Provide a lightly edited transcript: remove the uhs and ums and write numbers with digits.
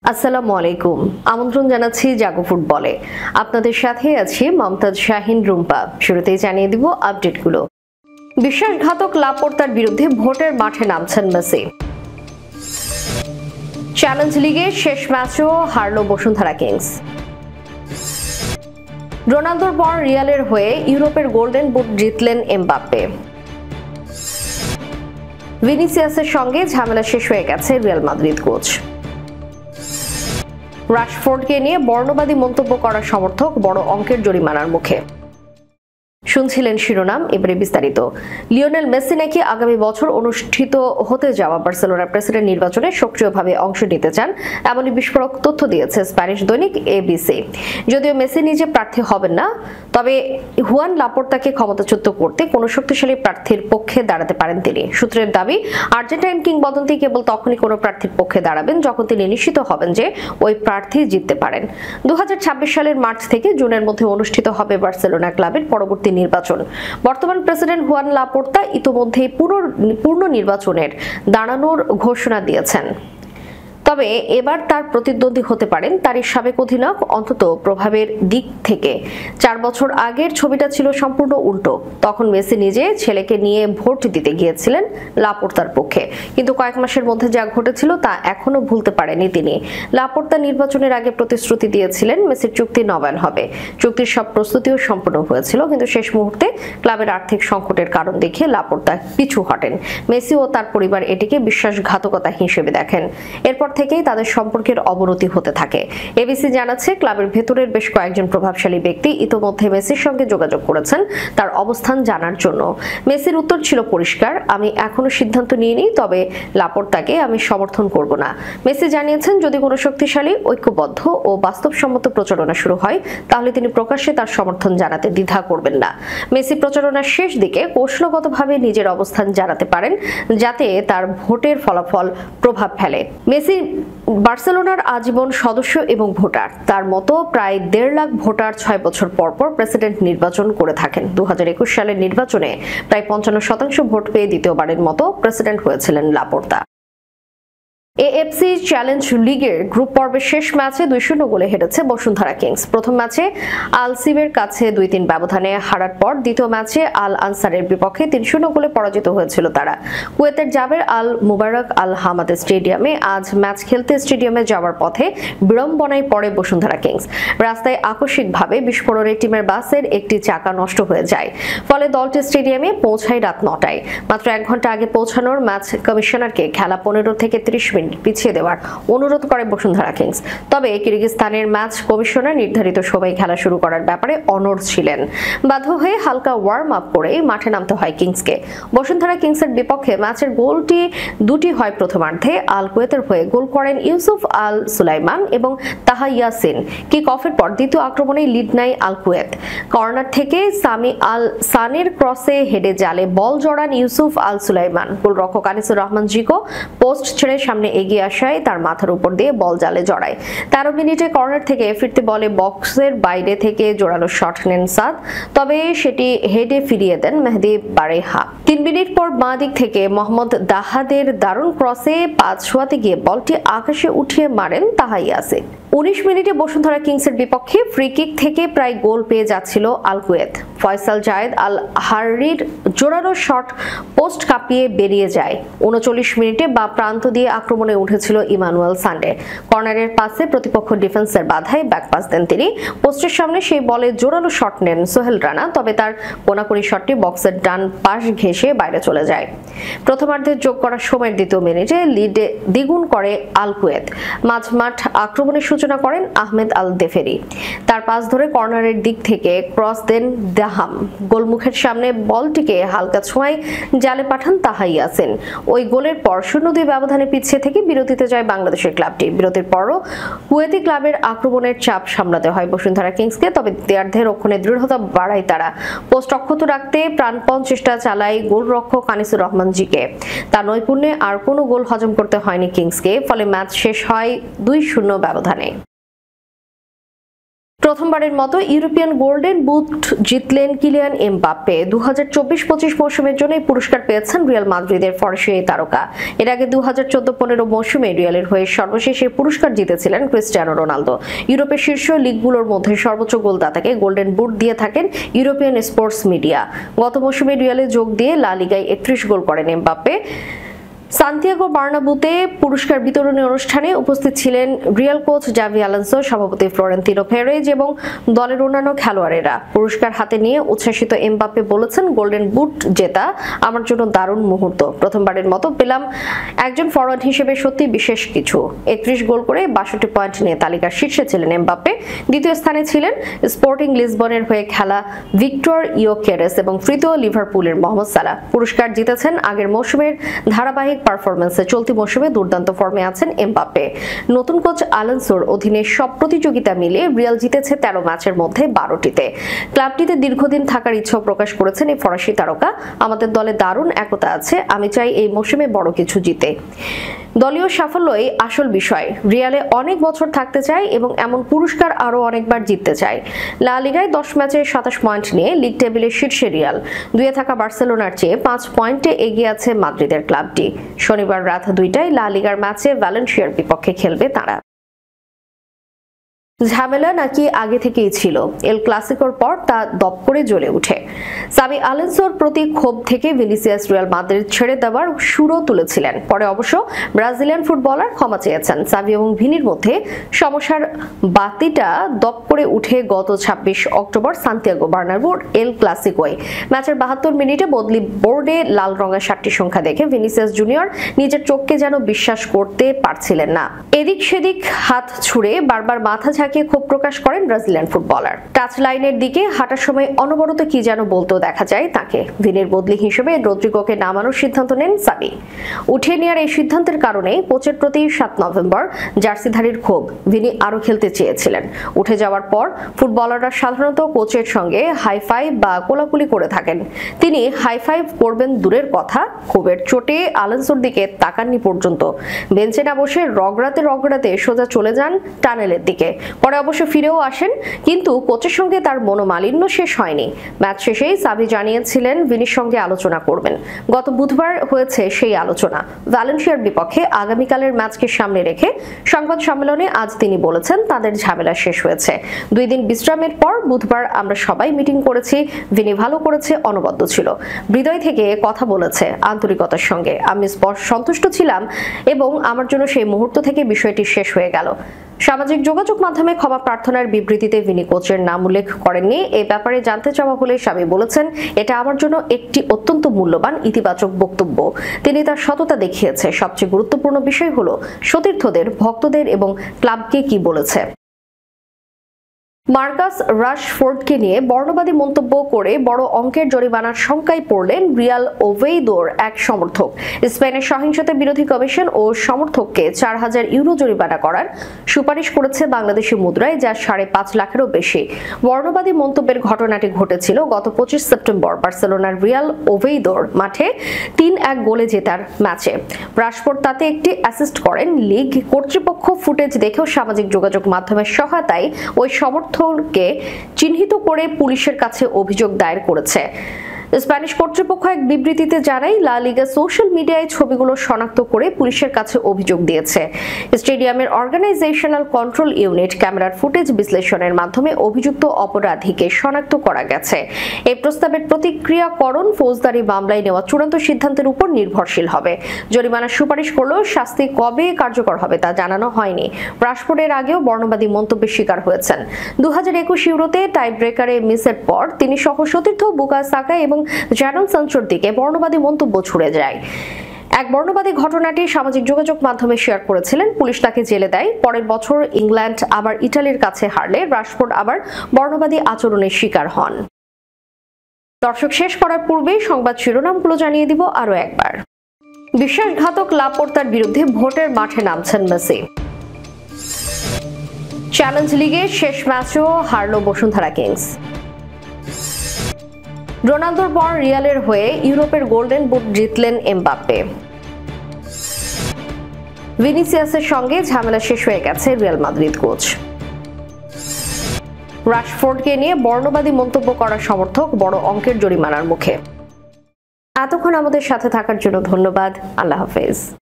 আসসালামু আলাইকুম। আমন্ত্রণ জানাচ্ছি জাগো ফুটবলে। আপনাদের সাথে আছি মমতাজ শাহিন রুম্পা। শুরুতেই জানিয়ে দিব আপডেটগুলো। বিশ্বাসঘাতক লাপোর্তার বিরুদ্ধে ভোটের মাঠে নামছেন মেসি। চ্যালেঞ্জ লিগের শেষ ম্যাচেও হারল বসুন্ধরা কিংস। রোনালদোর পর রিয়ালের হয়ে ইউরোপের গোল্ডেন বুট জিতলেন এমবাপ্পে। ভিনিসিয়াসের সঙ্গে ঝামেলা শেষ হয়ে গেছে রিয়াল মাদ্রিদ কোচ। রাশফোর্ডকে নিয়ে বর্ণবাদী মন্তব্য করা সমর্থক বড় অঙ্কের জরিমানার মুখে। শুনছিলেন শিরোনাম, এবারে বিস্তারিত। লিওনেল মেসি নাকি আগামী বছর অনুষ্ঠিত হতে যাওয়া বার্সেলোনার প্রেসিডেন্ট নির্বাচনে সক্রিয়ভাবে অংশ নিতে চান, এমনই বিস্ফোরক তথ্য দিয়েছে স্প্যানিশ দৈনিক এবিসি। যদিও মেসি নিজে প্রার্থী হবেন না, তবে হুয়ান লাপোর্তাকে ক্ষমতাচ্যুত করতে কোনো শক্তিশালী প্রার্থীর পক্ষে দাঁড়াতে পারেন তিনি। সূত্রের দাবি, আর্জেন্টাইন কিংবদন্তি কেবল তখনই কোনো প্রার্থীর পক্ষে দাঁড়াবেন যখন তিনি নিশ্চিত হবেন যে ওই প্রার্থী জিততে পারেন। 2026 সালের মার্চ থেকে জুনের মধ্যে অনুষ্ঠিত হবে বার্সেলোনা ক্লাবের পরবর্তী নির্বাচন। বর্তমান প্রেসিডেন্ট হুয়ান লাপোর্তা ইতোমধ্যেই পূর্ণ নির্বাচনের দাঁড়ানোর ঘোষণা দিয়েছেন। তবে এবার তার প্রতিদ্বন্দ্বী হতে পারেন তারই সাবেক অধিনায়ক। অন্তত প্রভাবের দিক থেকে 4 বছর আগের ছবিটা ছিল সম্পূর্ণ উল্টো। তখন মেসি নিজে ছেলেকে নিয়ে ভোট দিতে গিয়েছিলেন লাপোর্তার পক্ষে, কিন্তু কয়েক মাসের মধ্যে যা ঘটেছিল তা এখনো ভুলতে পারেনি তিনি। লাপোর্তা নির্বাচনের আগে প্রতিশ্রুতি দিয়েছিলেন মেসির চুক্তি নবায়ন হবে। চুক্তির সব প্রস্তুতিও সম্পন্ন হয়েছিল, কিন্তু শেষ মুহূর্তে ক্লাবের আর্থিক সংকটের কারণ দেখে লাপোর্তা পিছু হটেন। মেসি ও তার পরিবার এটিকে বিশ্বাসঘাতকতা হিসেবে দেখেন। এরপর থেকেই তাদের সম্পর্কের অবনতি হতে থাকে। এবিসি জানাচ্ছে, ক্লাবের ভেতরের বেশ কয়েকজন প্রভাবশালী ব্যক্তি ইতোমধ্যে মেসির সঙ্গে যোগাযোগ করেছেন তার অবস্থান জানার জন্য। মেসির উত্তর ছিল পরিষ্কার, আমি এখনো সিদ্ধান্ত নিইনি, তবে লাপোর্তাকে আমি সমর্থন করব না। মেসি জানিয়েছেন, যদি কোনো শক্তিশালী, ঐক্যবদ্ধ ও বাস্তবসম্মত প্রচারণা শুরু হয় তাহলে তিনি প্রকাশ্যে তার সমর্থন জানাতে দ্বিধা করবেন না। মেসি প্রচারণার শেষ দিকে কৌশলগতভাবে নিজের অবস্থান জানাতে পারেন যাতে তার ভোটের ফলাফল প্রভাব ফেলে। মেসি বার্সেলোনার আজীবন সদস্য এবং ভোটার। তার মতো প্রায় 1.5 লাখ ভোটার 6 বছর পর পর প্রেসিডেন্ট নির্বাচন করে থাকেন। 2021 সালের নির্বাচনে প্রায় 55% ভোট পেয়ে দ্বিতীয়বারের মতো প্রেসিডেন্ট হয়েছিলেন লাপোর্তা। এএফসি চ্যালেঞ্জ লিগের গ্রুপ পর্বের শেষ ম্যাচে 2-0 গোলে হেরেছে বসুন্ধরা কিংস। প্রথম ম্যাচে আল সিবের কাছে 2-3 ব্যবধানে হারার পর দ্বিতীয় ম্যাচে আল আনসারের বিপক্ষে 3-0 গোলে পরাজিত হয়েছিল তারা। কুয়েতের জাবের আল মুবারক আল হামাদ স্টেডিয়ামে আজ ম্যাচ খেলতে স্টেডিয়ামে যাওয়ার পথে বিড়ম্বনায় পড়ে বসুন্ধরা কিংস। রাস্তায় আকস্মিকভাবে বিস্ফোরণে টিমের বাসের একটি চাকা নষ্ট হয়ে যায়, ফলে দলটি স্টেডিয়ামে পৌঁছায় রাত 9টায়। মাত্র 1 ঘন্টা আগে পৌঁছানোর ম্যাচ কমিশনারকে খেলা 15 থেকে 30 মিনিট পিছিয়ে দেওয়ার অনুরোধ করে বসুন্ধরা কিংস। তবে কিরগিজস্তানের ম্যাচ কমিশনার নির্ধারিত সময়ে খেলা শুরু করার ব্যাপারে অনড় ছিলেন। বাধ্য হয়ে হালকা ওয়ার্ম আপ করে মাঠে নামতে হয় কিংসকে। বসুন্ধরা কিংসের বিপক্ষে ম্যাচের গোলটি দুটি হয় প্রথমার্ধে। আল কুয়েতের হয়ে গোল করেন ইউসুফ আল সুলাইমান এবং তাহা ইয়াসিন। কিক অফের পর দ্বিতীয় আক্রমণে লিড নেয় আল কুয়েত। কর্নার থেকে সামি আল সানের ক্রসে হেডে জালে বল জড়ান ইউসুফ আল সুলাইমান। গোলরক্ষক আনিসুর রহমান জিকো পোস্ট ছেড়ে সামনে এগিয়ে আসায় তার মাথার উপর দিয়ে বল জালে জড়ায়। 13 মিনিটে কর্নার থেকে ফিরতে বলে বক্সের বাইরে থেকে জোরালো শট নেন সাদ, তবে সেটি হেডে ফিরিয়ে দেন মেহেদি বারেহা। 3 মিনিট পর বাঁ দিক থেকে মোহাম্মদ দাহাদের দারুণ ক্রসে পা ছোঁয়াতে গিয়ে বলটি আকাশে উঠিয়ে মারেন তাহা ইয়াসিন। 19 মিনিটে বসুন্ধরা কিংসের বিপক্ষে ফ্রি কিক থেকে প্রায় গোল পেয়ে যাচ্ছিল আল কুয়েত। ফয়সাল জায়েদ আল হারির জোরালো শট পোস্ট কাঁপিয়ে বেরিয়ে যায়। 39 মিনিটে বাঁ প্রান্ত দিয়ে আক্রমণে উঠেছিল ইমানুয়েল সান্ডে। কর্নারের পাসে প্রতিপক্ষ ডিফেন্সের বাধায় ব্যাক পাস দেন তিনি। পোস্টের সামনে সেই বলে জোরালো শট নেন সোহেল রানা, তবে তার কোনাকুনি শটটি বক্সের ডান পাশ ঘেঁষে বাইরে চলে যায়। প্রথমার্ধে যোগ করা সময়ের দ্বিতীয় মিনিটে লিডে দ্বিগুণ করে আল কুয়েত। মাঝমাঠ আক্রমণের সূচনা করেন আহমেদ আল দেফেরি। তার পাস ধরে কর্নারের দিক থেকে ক্রস দেন দাহাম। গোলমুখের সামনে বলটিকে হালকা ছোঁয়ায় জালে পাঠান তাহা ইয়াসিন। ওই গোলের পর 0-2 ব্যবধানে পিছিয়ে থেকে বিরতিতে যায় বাংলাদেশের ক্লাবটি। বিরতির পরও কুয়েতি ক্লাবের আক্রমণের চাপ সামলাতে হয় বসুন্ধরা কিংসকে, তবে দ্বিতীয়ার্ধে রক্ষণে দৃঢ়তা বাড়ায় তারা। পোস্ট অক্ষত রাখতে প্রাণপণ চেষ্টা চালায় গোলরক্ষক আনিসুর রহমান জিকে। তার নৈপুণ্যে আর কোনো গোল হজম করতে হয়নি কিংসকে, ফলে ম্যাচ শেষ হয় 2-0 ব্যবধানে। প্রথমবারের মতো ইউরোপিয়ান গোল্ডেন বুট জিতলেন কিলিয়ান এমবাপ্পে। 2024-25 মৌসুমের জন্য এই পুরস্কার পেয়েছেন রিয়াল মাদ্রিদের ফরাসি এই তারকা। এর আগে 2014-15 মৌসুমে রিয়ালের হয়ে সর্বশেষ এই পুরস্কার জিতেছিলেন ক্রিস্টিয়ানো রোনালদো। ইউরোপের শীর্ষ লিগগুলোর মধ্যে সর্বোচ্চ গোলদাতাকে গোল্ডেন বুট দিয়ে থাকেন ইউরোপিয়ান স্পোর্টস মিডিয়া। গত মৌসুমে রিয়ালে যোগ দিয়ে লা লিগায় 31 গোল করেন এমবাপ্পে। সান্তিয়াগো বার্নাবুতে পুরস্কার বিতরণী অনুষ্ঠানে উপস্থিত ছিলেন রিয়াল কোচ জাভি আলোনসো, সভাপতি ফ্লোরেন্তিনো পেরেজ এবং দলের অন্যান্য খেলোয়াড়েরা। পুরস্কার হাতে নিয়ে উচ্ছ্বাসিত এমবাপ্পে বলেছেন, গোল্ডেন বুট জেতা আমার জন্য দারুণ মুহূর্ত। প্রথমবারের মতো পেলাম একজন ফরওয়ার্ড হিসেবে সত্যি বিশেষ কিছু। 31 গোল করে 62 পয়েন্ট নিয়ে তালিকার শীর্ষে ছিলেন এমবাপ্পে। দ্বিতীয় স্থানে ছিলেন স্পোর্টিং লিসবনের হয়ে খেলা ভিক্টর ইয়োকেরেস এবং তৃতীয় লিভারপুলের মোহাম্মদ সালাহ। পুরস্কার জিতেছেন আগের মৌসুমের ধারাবাহিক পারফরম্যান্সে। চলতি মৌসুমে দুর্দান্ত ফর্মে আছেন এমবাপ্পে। নতুন কোচ আলোনসোর অধীনে সব প্রতিযোগিতা মিলিয়ে রিয়াল জিতেছে 13 ম্যাচের মধ্যে 12টিতে। ক্লাবটিতে দীর্ঘদিন থাকার ইচ্ছা প্রকাশ করেছেন এই ফরাসি তারকা। আমাদের দলে দারুণ একতা আছে, আমি চাই এই মৌসুমে বড় কিছু জিতে। দলীয় সাফল্যই আসল বিষয়। রিয়ালে অনেক বছর থাকতে চাই এবং এমন পুরস্কার আরো অনেকবার জিততে চাই। লা লিগায় 10 ম্যাচে 27 পয়েন্ট নিয়ে লিগ টেবিলের শীর্ষে রিয়াল। 2-এ থাকা বার্সেলোনার চেয়ে 5 পয়েন্টে এগিয়ে আছে মাদ্রিদের ক্লাবটি। শনিবার রাত 2টায় লা লিগার ম্যাচে ভ্যালেন্সিয়ার বিপক্ষে খেলবে তারা। ঝামেলা নাকি আগে থেকেই ছিল? এল ক্লাসিকোর পর তা দপ করে জ্বলে উঠে। সাবি আলোনসোর প্রতি ক্ষোভ থেকে ভিনিসিয়াস রিয়াল মাদ্রিদ ছেড়ে দেওয়ার সুরও তুলেছিলেন। পরে অবশ্য ব্রাজিলিয়ান ফুটবলার ক্ষমা চেয়েছেন। সাবি এবং ভিনির মধ্যে সমস্যার বাতিটা দপ করে উঠে গত 26 অক্টোবর সান্তিয়াগো বার্নাব্যুর এল ক্লাসিকোয়। ম্যাচের 72 মিনিটে বদলি বোর্ডে লাল রঙের 7টি সংখ্যা দেখে ভিনিসিয়াস জুনিয়র নিজের চোখকে যেন বিশ্বাস করতে পারছিলেন না। এদিক সেদিক হাত ছুড়ে বারবার মাথা ক্ষোভ প্রকাশ করেন ব্রাজিলিয়ান ফুটবলার। টাচ লাইনের দিকে হাঁটার সময় অনবরত কি যেন বলতে দেখা যায় তাকে। ভিনির বদলি হিসেবে রদ্রিগোকে নামানোর সিদ্ধান্ত নেন সাবি। উঠিয়ে নেওয়ার এই সিদ্ধান্তের কারণে কোচের প্রতি 7 নভেম্বর জার্সিধারীর ক্ষোভ। ভিনি আরো খেলতে চেয়েছিলেন। উঠে যাওয়ার পর ফুটবলাররা সাধারণত কোচের সঙ্গে হাই ফাইভ বা কোলাকুলি করে থাকেন। তিনি হাই ফাইভ করবেন দূরের কথা, ক্ষোভের চোটে আলোনসোর দিকে তাকাননি পর্যন্ত। বেঞ্চে না বসে রগড়াতে সোজা চলে যান টানেলের দিকে। পরে অবশ্য ফিরেও আসেন, কিন্তু কোচের সঙ্গে তার মনোমালিন্য শেষ হয়নি। ম্যাচ শেষেই সাবি জানিয়েছিলেন ভিনির সঙ্গে আলোচনা করবেন। গত বুধবার হয়েছে সেই আলোচনা। ভ্যালেন্সিয়ার বিপক্ষে আগামীকালের ম্যাচকে সামনে রেখে সংবাদ সম্মেলনে আজ তিনি বলেছেন তাদের ঝামেলা শেষ হয়েছে। 2 দিন বিশ্রামের পর বুধবার আমরা সবাই মিটিং করেছি। ভিনি ভালো করেছে, অনবদ্য ছিল, হৃদয় থেকে কথা বলেছে আন্তরিকতার সঙ্গে। আমি সন্তুষ্ট ছিলাম এবং আমার জন্য সেই মুহূর্ত থেকে বিষয়টি শেষ হয়ে গেল। সামাজিক যোগাযোগ মাধ্যমে ক্ষমা প্রার্থনার বিবৃতিতে ভিনি কোচের নাম উল্লেখ করেননি। এই ব্যাপারে জানতে চাওয়া হলে সাবি বলেছেন, এটা আমার জন্য একটি অত্যন্ত মূল্যবান ইতিবাচক বক্তব্য। তিনি তার সততা দেখিয়েছে। সবচেয়ে গুরুত্বপূর্ণ বিষয় হলো সতীর্থদের, ভক্তদের এবং ক্লাবকে কি বলেছে। মার্কাস রাশফোর্ডকে নিয়ে বর্ণবাদী মন্তব্য করে বড় অঙ্কের জরিমানার শঙ্কায় পড়লেন রিয়াল ওভেইদোর এক সমর্থক। স্পেনের সহিংসতা বিরোধী কমিশন ও সমর্থককে 4000 ইউরো জরিমানা করার সুপারিশ করেছে বাংলাদেশি মুদ্রায়, যা 5.5 লাখেরও বেশি। বর্ণবাদী মন্তব্যের ঘটনাটি ঘটেছিল গত 25 সেপ্টেম্বর বার্সেলোনার রিয়াল ওভেইদোর মাঠে 3-1 গোলে জেতার ম্যাচে। রাশফোর্ড তাতে একটি অ্যাসিস্ট করেন। লিগ কর্তৃপক্ষ ফুটেজ দেখেও সামাজিক যোগাযোগ মাধ্যমের সহায়তায় ওই সমর্থককে চিহ্নিত করে পুলিশের কাছে অভিযোগ দায়ের করেছে। স্প্যানিশ কর্তৃপক্ষ এক বিবৃতিতে জানায়, লা লিগা সোশ্যাল মিডিয়ায় ছবিগুলো শনাক্ত করে পুলিশের কাছে অভিযোগ দিয়েছে। স্টেডিয়ামের অর্গানাইজেশনাল কন্ট্রোল ইউনিট ক্যামেরার ফুটেজ বিশ্লেষণের মাধ্যমে অভিযুক্ত অপরাধীকে শনাক্ত করা গেছে। এই প্রস্তাবের প্রতিক্রিয়াকরণ ফৌজদারি মামলায় নেওয়া চূড়ান্ত সিদ্ধান্তের উপর নির্ভরশীল হবে। জরিমানার সুপারিশ করলেও শাস্তি কবে কার্যকর হবে তা জানানো হয়নি। রাশফোর্ডের আগেও বর্ণবাদী মন্তব্যের শিকার হয়েছেন। 2021 ইউরোতে টাই ব্রেকারে মিসের পর তিনি সহ সতীর্থ বুকায়ো সাকা এবং জ্যাডন সানচোর দিকে বর্ণবাদী মন্তব্য ছুড়ে যায়। এক বর্ণবাদী ঘটনাটি সামাজিক যোগাযোগ মাধ্যমে শেয়ার করেছিলেন। পুলিশ তাকে জেলে দেয়। পরের বছর ইংল্যান্ড আবার ইটালির কাছে হারলে রাশফোর্ড আবার বর্ণবাদী আচরণের শিকার হন। দর্শক, শেষ করার পূর্বে সংবাদ শিরোনামগুলো জানিয়ে দিব আরো একবার। বিশ্বাসঘাতক লাপোর্তার বিরুদ্ধে ভোটের মাঠে নামছেন মেসি। চ্যালেঞ্জ লিগের শেষ ম্যাচেও হারল বসুন্ধরা কিংস। রোনালদোর পর রিয়ালের হয়ে ইউরোপের গোল্ডেন বুট জিতলেন এমবাপ্পে। ভিনিসিয়াসের সঙ্গে ঝামেলা শেষ হয়ে গেছে রিয়াল মাদ্রিদ কোচ। রাশফোর্ডকে নিয়ে বর্ণবাদী মন্তব্য করা সমর্থক বড় অঙ্কের জরিমানার মুখে। এতক্ষণ আমাদের সাথে থাকার জন্য ধন্যবাদ। আল্লাহ হাফেজ।